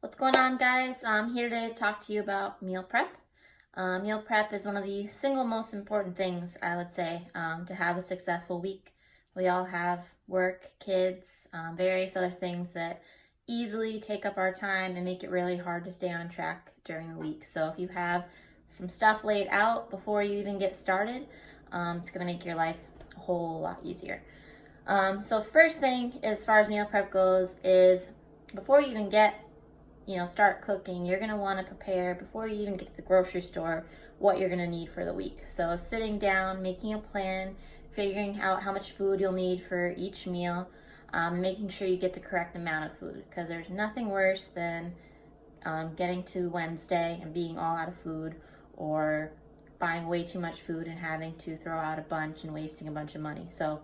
What's going on, guys? I'm here to talk to you about meal prep. Meal prep is one of the single most important things, I would say, to have a successful week. We all have work, kids, various other things that easily take up our time and make it really hard to stay on track during the week. So if you have some stuff laid out before you even get started, it's going to make your life a whole lot easier. So first thing, as far as meal prep goes, is before you even start cooking, you're going to want to prepare before you even get to the grocery store what you're going to need for the week. So sitting down, making a plan, figuring out how much food you'll need for each meal, making sure you get the correct amount of food, because there's nothing worse than getting to Wednesday and being all out of food, or buying way too much food and having to throw out a bunch and wasting a bunch of money. So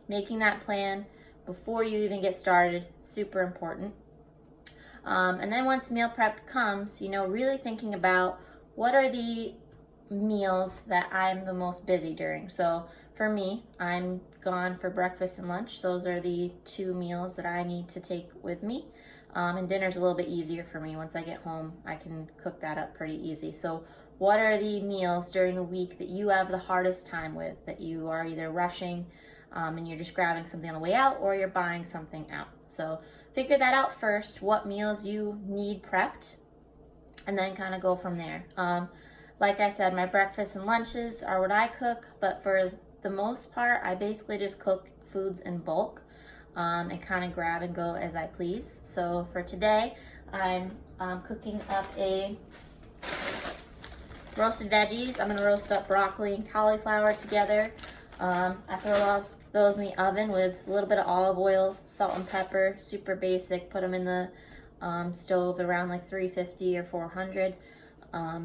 making that plan before you even get started, super important. And then once meal prep comes, really thinking about what are the meals that I'm the most busy during. So for me, I'm gone for breakfast and lunch. Those are the two meals that I need to take with me. And dinner's a little bit easier for me. Once I get home, I can cook that up pretty easy. So what are the meals during the week that you have the hardest time with, that you are either rushing and you're just grabbing something on the way out, or you're buying something out? So figure that out first, what meals you need prepped, and then kind of go from there. Like I said, my breakfasts and lunches are what I cook, but for the most part, I basically just cook foods in bulk and kind of grab and go as I please. So for today, I'm cooking up a roasted veggies. I'm going to roast up broccoli and cauliflower together. I throw those in the oven with a little bit of olive oil, salt and pepper, super basic. Put them in the stove around like 350 or 400.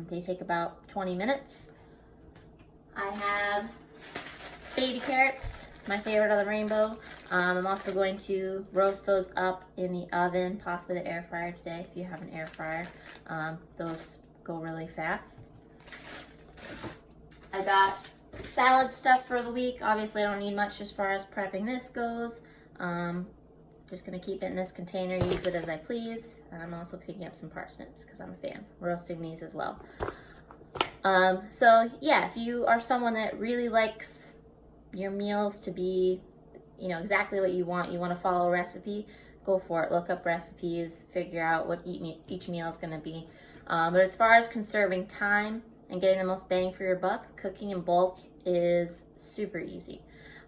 They take about 20 minutes. I have baby carrots, my favorite of the rainbow. I'm also going to roast those up in the oven, possibly the air fryer today if you have an air fryer. Those go really fast. I got salad stuff for the week. Obviously I don't need much as far as prepping this goes. Just gonna keep it in this container, use it as I please. I'm also picking up some parsnips because I'm a fan, roasting these as well. So yeah, if you are someone that really likes your meals to be exactly what you want to follow a recipe, go for it. Look up recipes, figure out what each meal is going to be. But as far as conserving time and getting the most bang for your buck, cooking in bulk is super easy.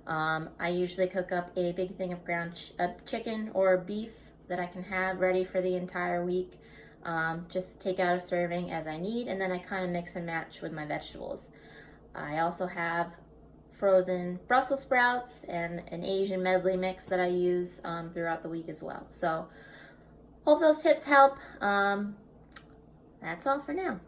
I usually cook up a big thing of ground chicken or beef that I can have ready for the entire week. Just take out a serving as I need, and then I kind of mix and match with my vegetables. I also have frozen Brussels sprouts and an Asian medley mix that I use throughout the week as well. So hope those tips help. That's all for now.